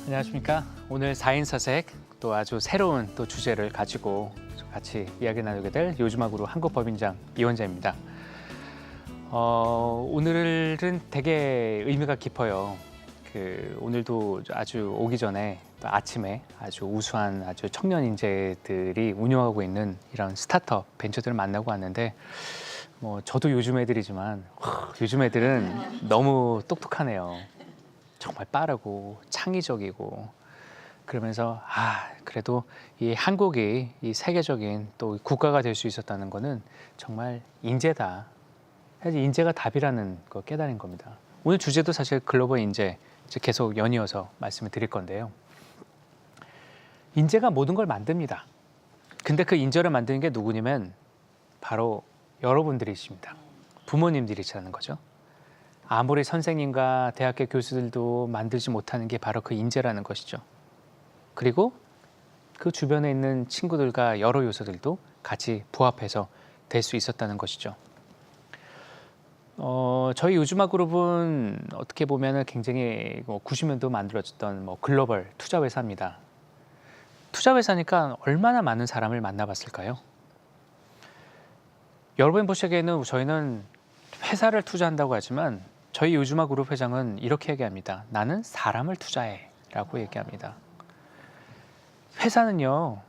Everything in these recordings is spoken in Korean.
안녕하십니까. 오늘 4인 사색 또 아주 새로운 또 주제를 가지고 같이 이야기 나누게 될 요즘학으로 한국법인장 이원자입니다. 오늘은 되게 의미가 깊어요. 오늘도 아주 오기 전에 또 아침에 아주 우수한 아주 청년 인재들이 운영하고 있는 이런 스타트업 벤처들을 만나고 왔는데 저도 요즘 애들이지만 요즘 애들은 너무 똑똑하네요. 정말 빠르고 창의적이고 그러면서 그래도 이 한국이 이 세계적인 또 국가가 될 수 있었다는 거는 정말 인재다. 사실 인재가 답이라는 거 깨달은 겁니다. 오늘 주제도 사실 글로벌 인재 계속 연이어서 말씀을 드릴 건데요. 인재가 모든 걸 만듭니다. 근데 그 인재를 만드는 게 누구냐면 바로 여러분들이십니다. 부모님들이시라는 거죠. 아무리 선생님과 대학교 교수들도 만들지 못하는 게 바로 그 인재라는 것이죠. 그리고 그 주변에 있는 친구들과 여러 요소들도 같이 부합해서 될 수 있었다는 것이죠. 저희 요즘학 그룹은 어떻게 보면 굉장히 90년도 만들어졌던 글로벌 투자 회사입니다. 투자 회사니까 얼마나 많은 사람을 만나봤을까요? 여러분 보시기에는 저희는 회사를 투자한다고 하지만 저희 요즘학 그룹 회장은 이렇게 얘기합니다. 나는 사람을 투자해 라고 얘기합니다. 회사는요,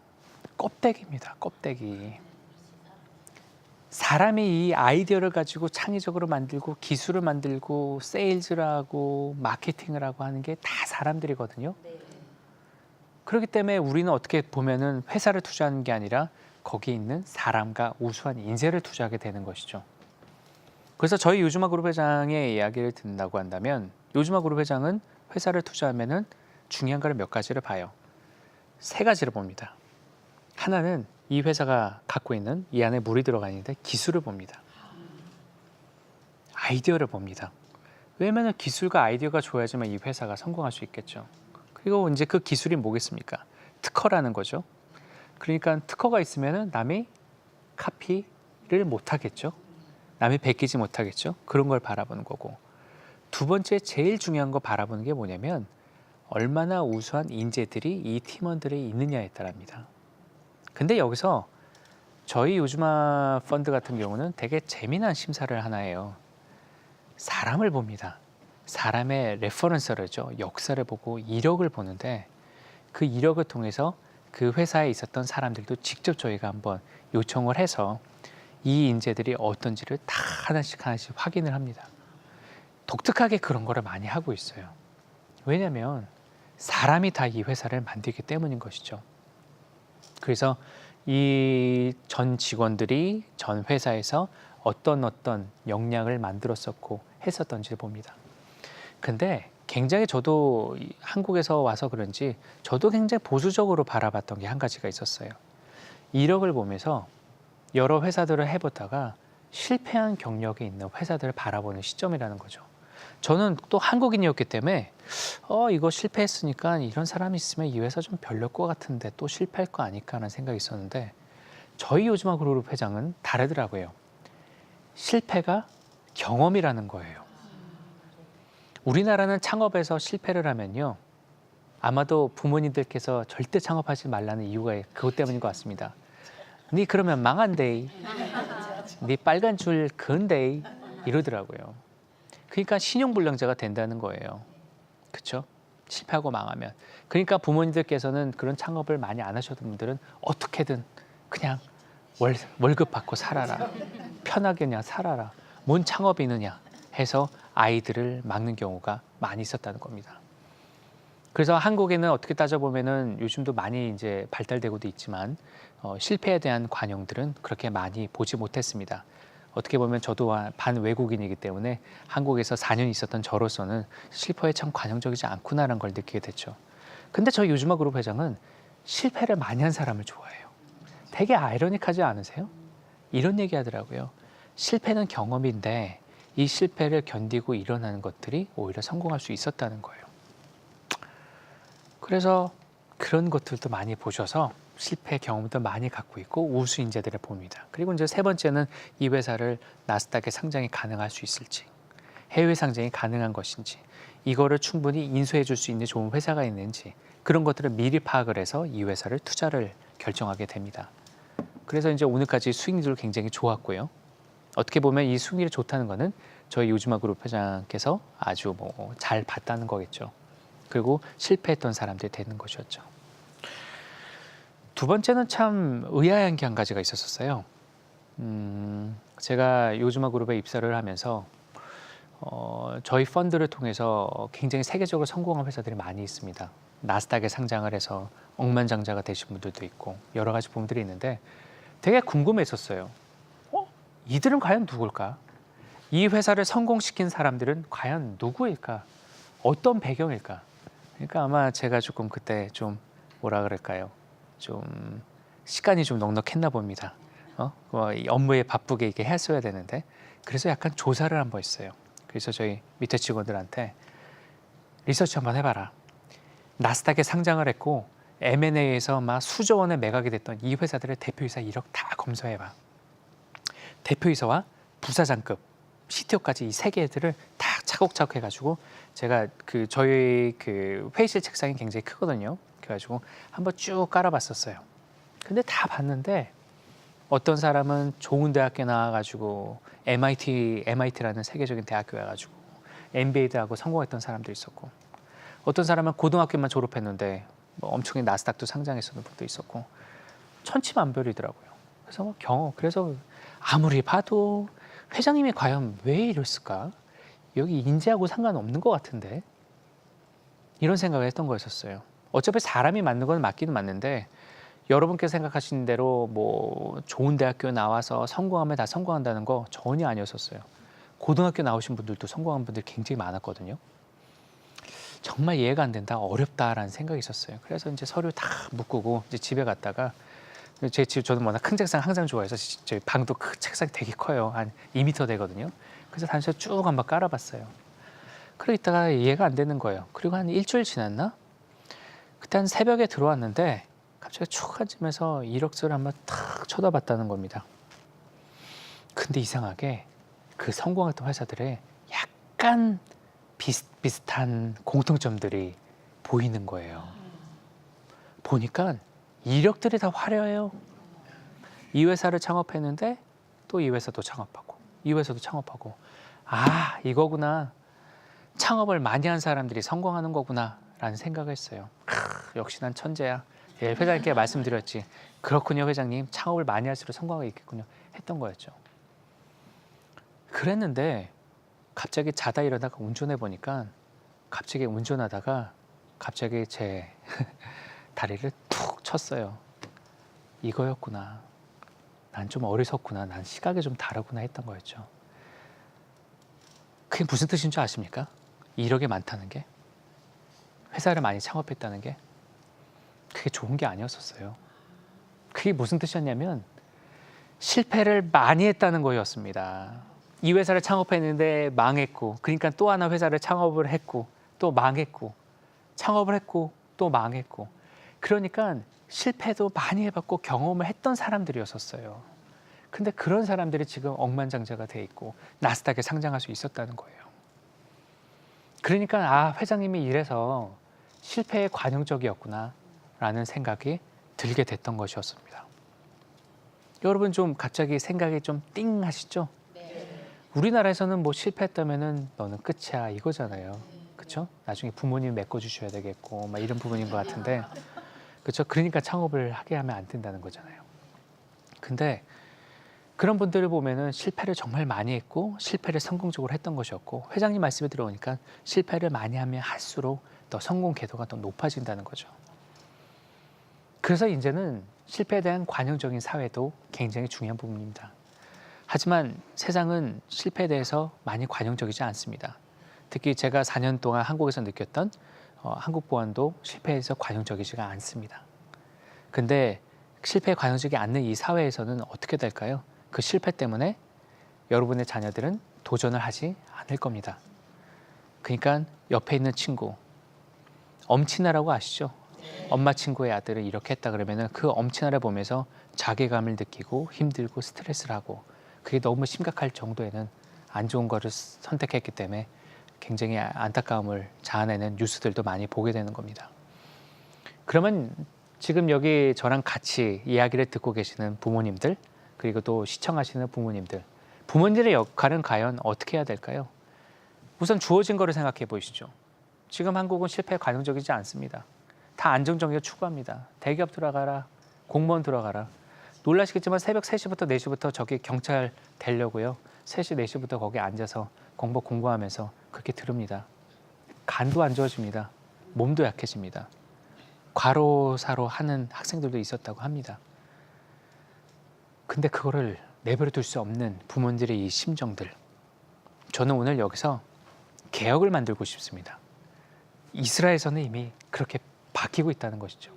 껍데기입니다. 껍데기. 사람이 이 아이디어를 가지고 창의적으로 만들고 기술을 만들고 세일즈를 하고 마케팅을 하고 하는 게 다 사람들이거든요. 그렇기 때문에 우리는 어떻게 보면은 회사를 투자하는 게 아니라 거기에 있는 사람과 우수한 인재를 투자하게 되는 것이죠. 그래서 저희 요즘학 그룹 회장의 이야기를 듣는다고 한다면 요즘학 그룹 회장은 회사를 투자하면은 중요한 거를 몇 가지를 봐요. 세 가지를 봅니다. 하나는 이 회사가 갖고 있는 이 안에 물이 들어가 있는데 기술을 봅니다. 아이디어를 봅니다. 왜냐하면 기술과 아이디어가 좋아야지만 이 회사가 성공할 수 있겠죠. 그리고 이제 그 기술이 뭐겠습니까? 특허라는 거죠. 그러니까 특허가 있으면은 남이 카피를 못 하겠죠. 남이 베끼지 못하겠죠. 그런 걸 바라보는 거고. 두 번째 제일 중요한 거 바라보는 게 뭐냐면 얼마나 우수한 인재들이 이 팀원들이 있느냐에 따릅니다. 근데 여기서 저희 요즘아 펀드 같은 경우는 되게 재미난 심사를 하나 해요. 사람을 봅니다. 사람의 레퍼런서를죠. 역사를 보고 이력을 보는데 그 이력을 통해서 그 회사에 있었던 사람들도 직접 저희가 한번 요청을 해서 이 인재들이 어떤지를 다 하나씩 확인을 합니다. 독특하게 그런 거를 많이 하고 있어요. 왜냐하면 사람이 다 이 회사를 만들기 때문인 것이죠. 그래서 이 전 직원들이 전 회사에서 어떤 역량을 만들었었고 했었던지를 봅니다. 근데 굉장히 저도 한국에서 와서 그런지 저도 굉장히 보수적으로 바라봤던 게 한 가지가 있었어요. 이력을 보면서 여러 회사들을 해보다가 실패한 경력이 있는 회사들을 바라보는 시점이라는 거죠. 저는 또 한국인이었기 때문에 이거 실패했으니까 이런 사람이 있으면 이 회사 좀 별로일 것 같은데 또 실패할 거 아닐까 하는 생각이 있었는데 저희 요즘학 그룹 회장은 다르더라고요. 실패가 경험이라는 거예요. 우리나라는 창업에서 실패를 하면요. 아마도 부모님들께서 절대 창업하지 말라는 이유가 그것 때문인 것 같습니다. 네 그러면 망한대. 네 빨간 줄 그은데 이러더라고요. 그러니까 신용불량자가 된다는 거예요. 그렇죠? 실패하고 망하면. 그러니까 부모님들께서는 그런 창업을 많이 안 하셨던 분들은 어떻게든 그냥 월급 받고 살아라. 편하게 그냥 살아라. 뭔 창업이느냐 해서 아이들을 막는 경우가 많이 있었다는 겁니다. 그래서 한국에는 어떻게 따져보면은 요즘도 많이 이제 발달되고도 있지만 실패에 대한 관용들은 그렇게 많이 보지 못했습니다. 어떻게 보면 저도 반 외국인이기 때문에 한국에서 4년 있었던 저로서는 실패에 참 관용적이지 않구나라는 걸 느끼게 됐죠. 근데 저희 요즘학 그룹 회장은 실패를 많이 한 사람을 좋아해요. 되게 아이러니하지 않으세요? 이런 얘기 하더라고요. 실패는 경험인데 이 실패를 견디고 일어나는 것들이 오히려 성공할 수 있었다는 거예요. 그래서 그런 것들도 많이 보셔서 실패 경험도 많이 갖고 있고 우수 인재들을 봅니다. 그리고 이제 세 번째는 이 회사를 나스닥에 상장이 가능할 수 있을지, 해외 상장이 가능한 것인지, 이거를 충분히 인수해 줄 수 있는 좋은 회사가 있는지 그런 것들을 미리 파악을 해서 이 회사를 투자를 결정하게 됩니다. 그래서 이제 오늘까지 수익률 굉장히 좋았고요. 어떻게 보면 이 수익률이 좋다는 거는 저희 요즈마 그룹 회장께서 아주 뭐 잘 봤다는 거겠죠. 그리고 실패했던 사람들이 되는 것이었죠. 두 번째는 참 의아한 게 한 가지가 있었어요. 제가 요즈마 그룹에 입사를 하면서 저희 펀드를 통해서 굉장히 세계적으로 성공한 회사들이 많이 있습니다. 나스닥에 상장을 해서 억만장자가 되신 분들도 있고 여러 가지 부분들이 있는데 되게 궁금했었어요. 이들은 과연 누굴까? 이 회사를 성공시킨 사람들은 과연 누구일까? 어떤 배경일까? 그러니까 아마 제가 조금 그때 좀 뭐라 그럴까요? 좀 시간이 좀 넉넉했나 봅니다. 이 업무에 바쁘게 이렇게 했어야 되는데 그래서 약간 조사를 한번 했어요. 그래서 저희 밑에 직원들한테 리서치 한번 해봐라. 나스닥에 상장을 했고 M&A에서 막 수조 원의 매각이 됐던 이 회사들의 대표이사 이력 다 검사해봐. 대표이사와 부사장급, CTO까지 이 세 개들을 다 차곡차곡 해가지고 제가 저희 회의실 책상이 굉장히 크거든요. 그래가지고 한번 쭉 깔아봤었어요. 근데 다 봤는데 어떤 사람은 좋은 대학교 나와가지고 MIT라는 세계적인 대학교에 가가지고 MBA도 하고 성공했던 사람도 있었고 어떤 사람은 고등학교만 졸업했는데 뭐 엄청난 나스닥도 상장했었던 분도 있었고 천치만별이더라고요. 그래서 아무리 봐도 회장님이 과연 왜 이랬을까? 여기 인재하고 상관없는 것 같은데 이런 생각을 했던 거였었어요. 어차피 사람이 맞는 건 맞기는 맞는데 여러분께서 생각하시는 대로 뭐 좋은 대학교 나와서 성공하면 다 성공한다는 거 전혀 아니었었어요. 고등학교 나오신 분들도 성공한 분들 굉장히 많았거든요. 정말 이해가 안 된다, 어렵다라는 생각이 있었어요. 그래서 이제 서류 다 묶고 이제 집에 갔다가 제 집 저는 워낙 큰 책상 항상 좋아해서 저희 방도 책상이 되게 커요. 한 2m 되거든요. 그래서 단서 쭉 한번 깔아봤어요. 그러고 있다가 이해가 안 되는 거예요. 그리고 한 일주일 지났나? 그때 한 새벽에 들어왔는데 갑자기 쭉 앉으면서 이력서를 한번 탁 쳐다봤다는 겁니다. 근데 이상하게 그 성공했던 회사들의 약간 비슷비슷한 공통점들이 보이는 거예요. 보니까 이력들이 다 화려해요. 이 회사를 창업했는데 또 이 회사도 창업하고 이 회사도 창업하고 아 이거구나. 창업을 많이 한 사람들이 성공하는 거구나 라는 생각을 했어요. 역시 난 천재야. 예, 회장님께 말씀드렸지. 그렇군요 회장님. 창업을 많이 할수록 성공하게 있겠군요. 했던 거였죠. 그랬는데 갑자기 자다 일어나가 운전해 보니까 갑자기 운전하다가 갑자기 제 다리를 툭 쳤어요. 이거였구나. 난 좀 어리석구나. 난 시각이 좀 다르구나 했던 거였죠. 그게 무슨 뜻인 줄 아십니까? 이력이 많다는 게, 회사를 많이 창업했다는 게 그게 좋은 게 아니었었어요. 그게 무슨 뜻이었냐면 실패를 많이 했다는 거였습니다. 이 회사를 창업했는데 망했고, 그러니까 또 하나 회사를 창업을 했고 또 망했고, 창업을 했고 또 망했고, 그러니까 실패도 많이 해봤고 경험을 했던 사람들이었었어요. 근데 그런 사람들이 지금 억만장자가 돼 있고 나스닥에 상장할 수 있었다는 거예요. 그러니까 아 회장님이 이래서 실패에 관용적이었구나 라는 생각이 들게 됐던 것이었습니다. 여러분 좀 갑자기 생각이 좀 띵 하시죠? 네. 우리나라에서는 뭐 실패했다면은 너는 끝이야 이거잖아요. 그렇죠? 나중에 부모님 메꿔주셔야 되겠고 막 이런 부분인 것 같은데, 그렇죠? 그러니까 창업을 하게 하면 안 된다는 거잖아요. 근데 그런 분들을 보면은 실패를 정말 많이 했고 실패를 성공적으로 했던 것이었고, 회장님 말씀에 들어오니까 실패를 많이 하면 할수록 더 성공 궤도가 더 높아진다는 거죠. 그래서 이제는 실패에 대한 관용적인 사회도 굉장히 중요한 부분입니다. 하지만 세상은 실패에 대해서 많이 관용적이지 않습니다. 특히 제가 4년 동안 한국에서 느꼈던 한국 보안도 실패에서 관용적이지가 않습니다. 근데 실패에 관용적이 않는 이 사회에서는 어떻게 될까요? 그 실패 때문에 여러분의 자녀들은 도전을 하지 않을 겁니다. 그러니까 옆에 있는 친구, 엄친아라고 아시죠? 엄마 친구의 아들은 이렇게 했다 그러면 그 엄친아를 보면서 자괴감을 느끼고 힘들고 스트레스를 하고, 그게 너무 심각할 정도에는 안 좋은 거를 선택했기 때문에 굉장히 안타까움을 자아내는 뉴스들도 많이 보게 되는 겁니다. 그러면 지금 여기 저랑 같이 이야기를 듣고 계시는 부모님들, 그리고 또 시청하시는 부모님들, 부모님들의 역할은 과연 어떻게 해야 될까요? 우선 주어진 거를 생각해 보시죠. 지금 한국은 실패 관용적이지 않습니다. 다 안정적이고 추구합니다. 대기업 들어가라, 공무원 들어가라. 놀라시겠지만 새벽 3시부터 4시부터 저기 경찰 되려고요. 3시, 4시부터 거기 앉아서 공부 공부하면서 그렇게 들읍니다. 간도 안 좋아집니다. 몸도 약해집니다. 과로사로 하는 학생들도 있었다고 합니다. 근데 그거를 내버려 둘 수 없는 부모님들의 이 심정들. 저는 오늘 여기서 개혁을 만들고 싶습니다. 이스라엘에서는 이미 그렇게 바뀌고 있다는 것이죠.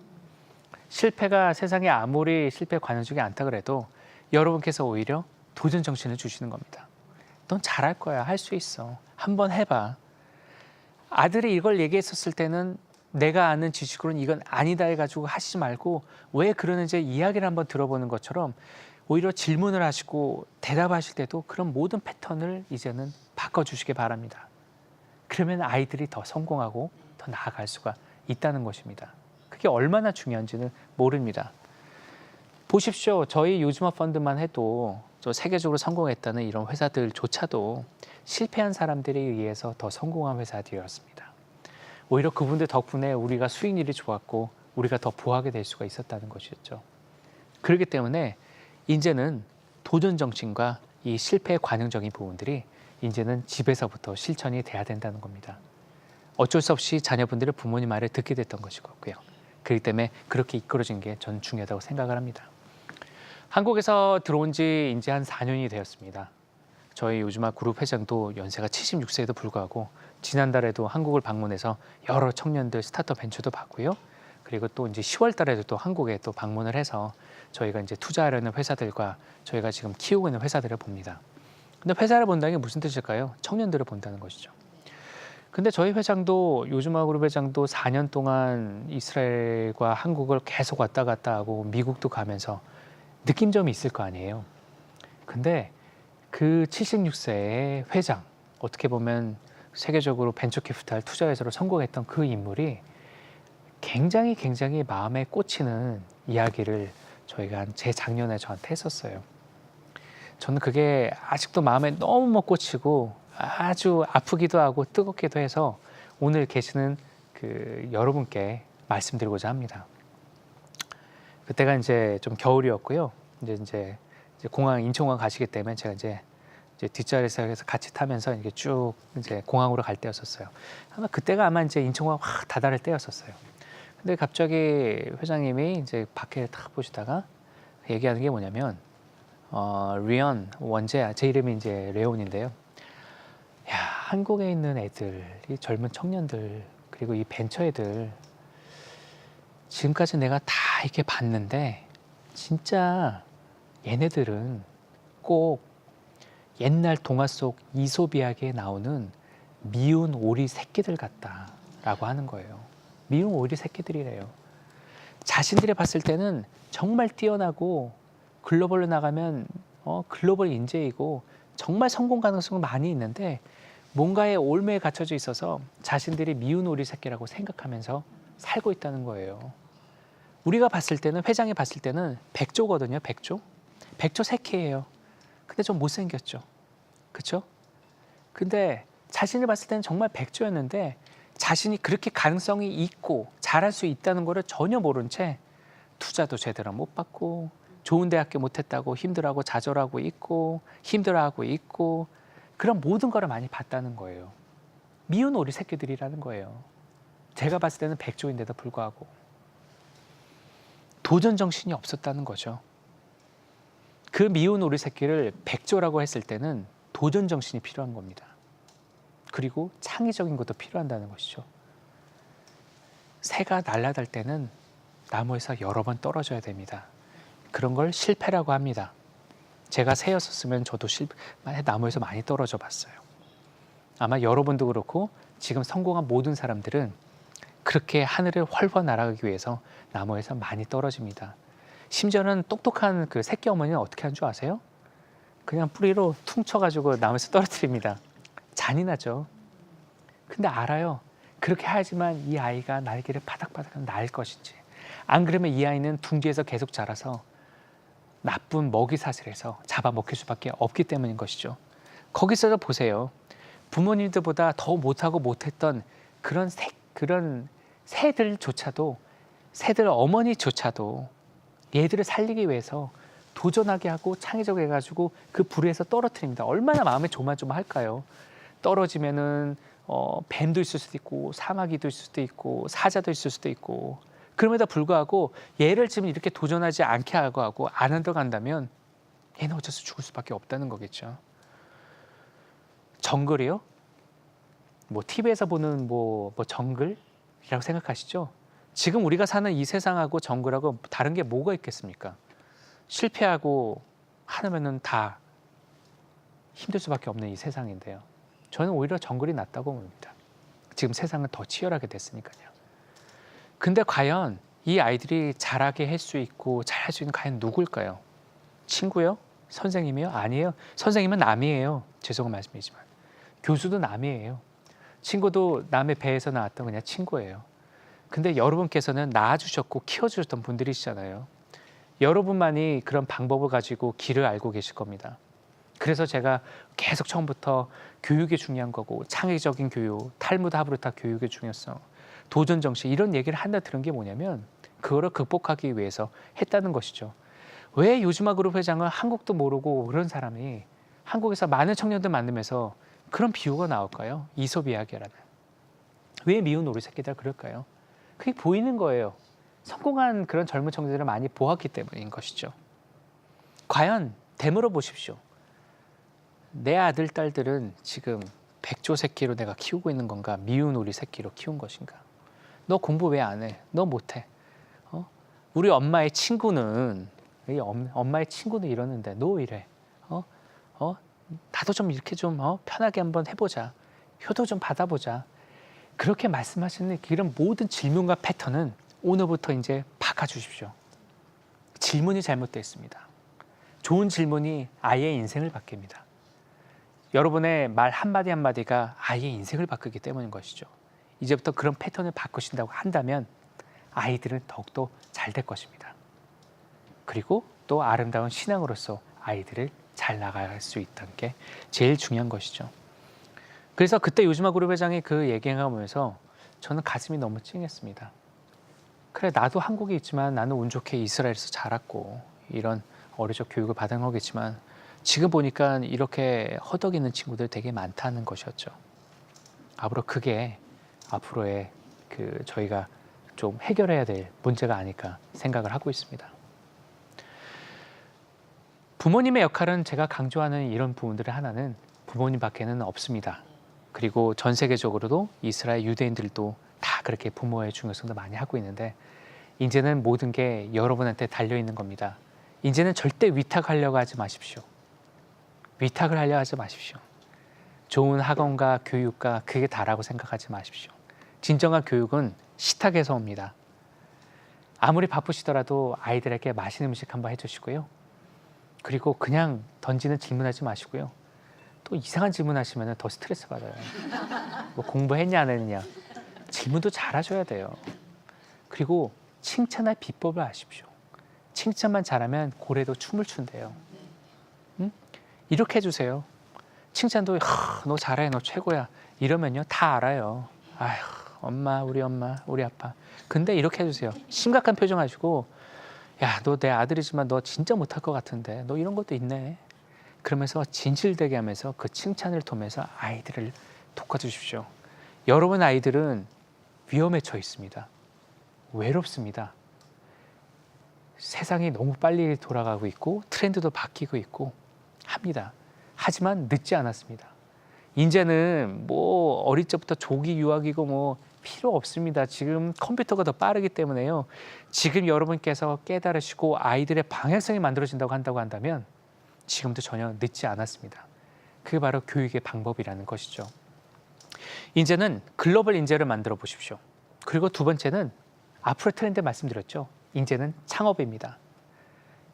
실패가 세상에 아무리 실패 관용적이 않다 그래도 여러분께서 오히려 도전 정신을 주시는 겁니다. 넌 잘할 거야. 할 수 있어. 한번 해봐. 아들이 이걸 얘기했었을 때는 내가 아는 지식으로는 이건 아니다 해가지고 하시지 말고 왜 그러는지 이야기를 한번 들어보는 것처럼 오히려 질문을 하시고 대답하실 때도 그런 모든 패턴을 이제는 바꿔주시기 바랍니다. 그러면 아이들이 더 성공하고 더 나아갈 수가 있다는 것입니다. 그게 얼마나 중요한지는 모릅니다. 보십시오. 저희 요즘화 펀드만 해도 저 세계적으로 성공했다는 이런 회사들조차도 실패한 사람들에 의해서 더 성공한 회사들이었습니다. 오히려 그분들 덕분에 우리가 수익률이 좋았고 우리가 더 부하게 될 수가 있었다는 것이었죠. 그렇기 때문에 이제는 도전 정신과 이 실패의 관용적인 부분들이 이제는 집에서부터 실천이 돼야 된다는 겁니다. 어쩔 수 없이 자녀분들의 부모님 말을 듣게 됐던 것이고요. 그렇기 때문에 그렇게 이끌어진 게 전 중요하다고 생각을 합니다. 한국에서 들어온 지 이제 한 4년이 되었습니다. 저희 요즘아 그룹 회장도 연세가 76세에도 불구하고 지난달에도 한국을 방문해서 여러 청년들 스타트업 벤처도 봤고요. 그리고 또 이제 10월 달에도 또 한국에 또 방문을 해서 저희가 이제 투자하려는 회사들과 저희가 지금 키우고 있는 회사들을 봅니다. 근데 회사를 본다는 게 무슨 뜻일까요? 청년들을 본다는 것이죠. 근데 저희 회장도 요즘아 그룹 회장도 4년 동안 이스라엘과 한국을 계속 왔다 갔다 하고 미국도 가면서 느낀 점이 있을 거 아니에요. 근데 그 76세의 회장, 어떻게 보면 세계적으로 벤처 캐피탈 투자회사로 성공했던 그 인물이 굉장히 마음에 꽂히는 이야기를 저희가 제 작년에 저한테 했었어요. 저는 그게 아직도 마음에 너무 꽂히고 아주 아프기도 하고 뜨겁기도 해서 오늘 계시는 그 여러분께 말씀드리고자 합니다. 그때가 이제 좀 겨울이었고요. 이제 공항 인천공항 가시기 때문에 제가 이제 뒷자리에서 같이 타면서 이렇게 쭉 이제 공항으로 갈 때였었어요. 그때가 이제 인천공항 확 다다를 때였었어요. 근데 갑자기 회장님이 이제 밖에 탁 보시다가 얘기하는 게 뭐냐면 리언 원재야, 제 이름이 이제 레온인데요. 야, 한국에 있는 애들, 이 젊은 청년들, 그리고 이 벤처 애들 지금까지 내가 다 이렇게 봤는데 진짜 얘네들은 꼭 옛날 동화 속 이솝 이야기에 나오는 미운 오리 새끼들 같다라고 하는 거예요. 미운 오리 새끼들이래요. 자신들이 봤을 때는 정말 뛰어나고 글로벌로 나가면 글로벌 인재이고 정말 성공 가능성이 많이 있는데 뭔가에 올매에 갇혀져 있어서 자신들이 미운 오리 새끼라고 생각하면서 살고 있다는 거예요. 우리가 봤을 때는, 회장이 봤을 때는 백조거든요. 백조 새끼예요. 근데 좀 못생겼죠. 그렇죠? 근데 자신을 봤을 때는 정말 백조였는데 자신이 그렇게 가능성이 있고 잘할 수 있다는 거를 전혀 모른 채 투자도 제대로 못 받고 좋은 대학교 못했다고 힘들어하고 좌절하고 있고 힘들어하고 있고 그런 모든 거를 많이 봤다는 거예요. 미운 오리 새끼들이라는 거예요. 제가 봤을 때는 백조인데도 불구하고 도전 정신이 없었다는 거죠. 그 미운 오리 새끼를 백조라고 했을 때는 도전 정신이 필요한 겁니다. 그리고 창의적인 것도 필요한다는 것이죠. 새가 날아갈 때는 나무에서 여러 번 떨어져야 됩니다. 그런 걸 실패라고 합니다. 제가 새였었으면 저도 나무에서 많이 떨어져 봤어요. 아마 여러분도 그렇고 지금 성공한 모든 사람들은 그렇게 하늘을 훨훨 날아가기 위해서 나무에서 많이 떨어집니다. 심지어는 똑똑한 그 새끼 어머니는 어떻게 하는 줄 아세요? 그냥 뿌리로 퉁 쳐가지고 나무에서 떨어뜨립니다. 잔인하죠. 근데 알아요. 그렇게 하지만 이 아이가 날개를 바닥바닥 날 것인지, 안 그러면 이 아이는 둥지에서 계속 자라서 나쁜 먹이사슬에서 잡아먹힐 수밖에 없기 때문인 것이죠. 거기서 보세요. 부모님들보다 더 못하고 못했던 그런 새들조차도, 새들 어머니조차도 얘들을 살리기 위해서 도전하게 하고 창의적으로 해가지고 그 불에서 떨어뜨립니다. 얼마나 마음에 조마조마할까요? 떨어지면은 뱀도 있을 수도 있고 사마귀도 있을 수도 있고 사자도 있을 수도 있고, 그럼에도 불구하고 얘를 지금 이렇게 도전하지 않게 하고 안 들어간다면 얘는 어쩔 수 죽을 수밖에 없다는 거겠죠. 정글이요? 뭐 TV에서 보는 뭐 정글이라고 생각하시죠? 지금 우리가 사는 이 세상하고 정글하고 다른 게 뭐가 있겠습니까? 실패하고 하면은 다 힘들 수밖에 없는 이 세상인데요. 저는 오히려 정글이 낫다고 봅니다. 지금 세상은 더 치열하게 됐으니까요. 근데 과연 이 아이들이 잘하게 할 수 있고 잘할 수 있는 과연 누굴까요? 친구요? 선생님이요? 아니에요. 선생님은 남이에요. 죄송한 말씀이지만. 교수도 남이에요. 친구도 남의 배에서 나왔던 그냥 친구예요. 근데 여러분께서는 낳아주셨고 키워주셨던 분들이시잖아요. 여러분만이 그런 방법을 가지고 길을 알고 계실 겁니다. 그래서 제가 계속 처음부터 교육이 중요한 거고, 창의적인 교육, 탈무드 하브르타 교육의 중요성, 도전 정신, 이런 얘기를 한다 들은 게 뭐냐면 그거를 극복하기 위해서 했다는 것이죠. 왜 요즈마 그룹 회장은 한국도 모르고 그런 사람이 한국에서 많은 청년들 만나면서 그런 비유가 나올까요? 이솝 이야기라는. 왜 미운 오리 새끼들 그럴까요? 그게 보이는 거예요. 성공한 그런 젊은 청년들을 많이 보았기 때문인 것이죠. 과연 되물어 보십시오. 내 아들, 딸들은 지금 백조 새끼로 내가 키우고 있는 건가, 미운 오리 새끼로 키운 것인가? 너 공부 왜 안 해? 너 못해? 우리 엄마의 친구는 이러는데 너 이래? 나도 좀 이렇게 좀 편하게 한번 해보자. 효도 좀 받아보자. 그렇게 말씀하시는 이런 모든 질문과 패턴은 오늘부터 이제 바꿔주십시오. 질문이 잘못되어 있습니다. 좋은 질문이 아이의 인생을 바뀝니다. 여러분의 말 한마디 한마디가 아이의 인생을 바꾸기 때문인 것이죠. 이제부터 그런 패턴을 바꾸신다고 한다면 아이들은 더욱더 잘 될 것입니다. 그리고 또 아름다운 신앙으로서 아이들을 잘 나갈 수 있다는 게 제일 중요한 것이죠. 그래서 그때 요즈마 그룹 회장이 그 얘기를 보면서 저는 가슴이 너무 찡했습니다. 그래, 나도 한국에 있지만 나는 운 좋게 이스라엘에서 자랐고 이런 어려적 교육을 받은 거겠지만 지금 보니까 이렇게 허덕이는 친구들 되게 많다는 것이었죠. 그게 앞으로의 저희가 좀 해결해야 될 문제가 아닐까 생각을 하고 있습니다. 부모님의 역할은 제가 강조하는 이런 부분들의 하나는 부모님밖에는 없습니다. 그리고 전 세계적으로도 이스라엘 유대인들도 다 그렇게 부모의 중요성도 많이 하고 있는데, 이제는 모든 게 여러분한테 달려있는 겁니다. 이제는 절대 위탁하려고 하지 마십시오. 위탁을 하려 하지 마십시오. 좋은 학원과 교육과 그게 다라고 생각하지 마십시오. 진정한 교육은 식탁에서 옵니다. 아무리 바쁘시더라도 아이들에게 맛있는 음식 한번 해주시고요. 그리고 그냥 던지는 질문하지 마시고요. 또 이상한 질문하시면 더 스트레스 받아요. 뭐 공부했냐 안 했냐. 질문도 잘하셔야 돼요. 그리고 칭찬할 비법을 아십시오. 칭찬만 잘하면 고래도 춤을 춘대요. 응? 이렇게 해주세요. 칭찬도 너 잘해, 너 최고야 이러면요 다 알아요. 아휴, 엄마, 우리 아빠. 근데 이렇게 해주세요. 심각한 표정 하시고, 야, 너 내 아들이지만 너 진짜 못할 것 같은데 너 이런 것도 있네. 그러면서 진실되게 하면서 그 칭찬을 통해서 아이들을 돋궈주십시오. 여러분 아이들은 위험에 처해 있습니다. 외롭습니다. 세상이 너무 빨리 돌아가고 있고 트렌드도 바뀌고 있고 합니다. 하지만 늦지 않았습니다. 이제는 뭐 어릴 적부터 조기 유학이고 뭐 필요 없습니다. 지금 컴퓨터가 더 빠르기 때문에요. 지금 여러분께서 깨달으시고 아이들의 방향성이 만들어진다고 한다면 지금도 전혀 늦지 않았습니다. 그게 바로 교육의 방법이라는 것이죠. 이제는 글로벌 인재를 만들어 보십시오. 그리고 두 번째는 앞으로 트렌드 말씀드렸죠. 이제는 창업입니다.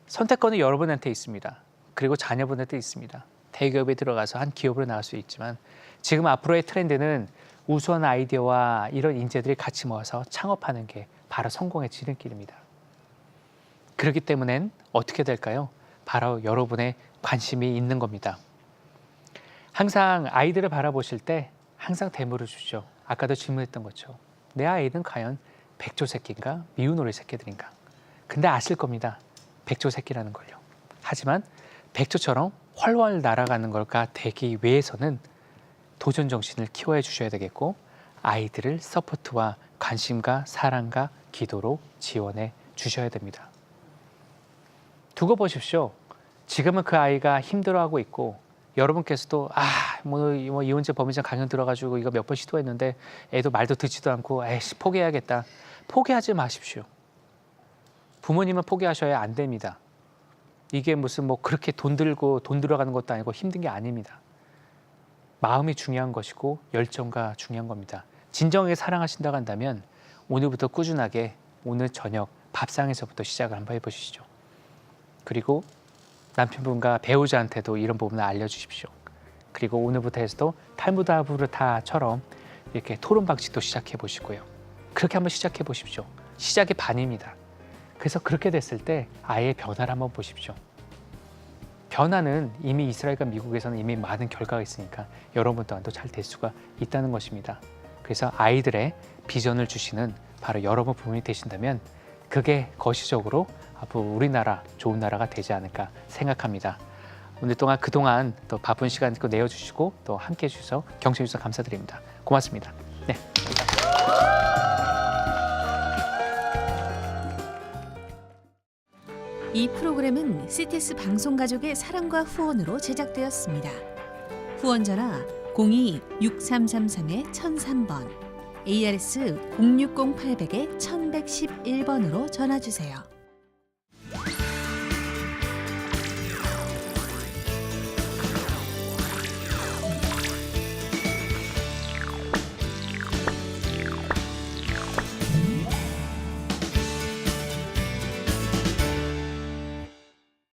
선택권은 여러분한테 있습니다. 그리고 자녀분한테 있습니다. 대기업에 들어가서 한 기업으로 나갈 수 있지만 지금 앞으로의 트렌드는 우수한 아이디어와 이런 인재들이 같이 모여서 창업하는 게 바로 성공의 지름길입니다. 그렇기 때문엔 어떻게 될까요? 바로 여러분의 관심이 있는 겁니다. 항상 아이들을 바라보실 때 항상 대물을 주죠. 아까도 질문했던 것처럼 내 아이는 과연 백조 새끼인가 미운 오리 새끼들인가. 근데 아실 겁니다. 백조 새끼라는 걸요. 하지만 백조처럼 훨훨 날아가는 걸까 되기 위해서는 도전 정신을 키워야 주셔야 되겠고 아이들을 서포트와 관심과 사랑과 기도로 지원해 주셔야 됩니다. 두고 보십시오. 지금은 그 아이가 힘들어하고 있고 여러분께서도 뭐 이혼죄 범죄자 강연 들어가지고 이거 몇 번 시도했는데 애도 말도 듣지도 않고 에이씨 포기해야겠다. 포기하지 마십시오. 부모님은 포기하셔야 안 됩니다. 이게 무슨 뭐 그렇게 돈 들어가는 것도 아니고 힘든 게 아닙니다. 마음이 중요한 것이고 열정과 중요한 겁니다. 진정하게 사랑하신다고 한다면 오늘부터 꾸준하게 오늘 저녁 밥상에서부터 시작을 한번 해보시죠. 그리고 남편분과 배우자한테도 이런 부분을 알려주십시오. 그리고 오늘부터 해서도 탈무드하부르타처럼 이렇게 토론 방식도 시작해 보시고요. 그렇게 한번 시작해 보십시오. 시작이 반입니다. 그래서 그렇게 됐을 때 아이의 변화를 한번 보십시오. 변화는 이미 이스라엘과 미국에서는 이미 많은 결과가 있으니까 여러분 또한도 잘 될 수가 있다는 것입니다. 그래서 아이들의 비전을 주시는 바로 여러분 부모님이 되신다면 그게 거시적으로 앞으로 우리나라 좋은 나라가 되지 않을까 생각합니다. 오늘 동안 그동안 또 바쁜 시간 내어주시고 또 함께해 주셔서 경청해 주셔서 감사드립니다. 고맙습니다. 네. 이 프로그램은 CTS 방송가족의 사랑과 후원으로 제작되었습니다. 후원 전화 02-6333-1003번, ARS 060-800-1111번으로 전화 주세요.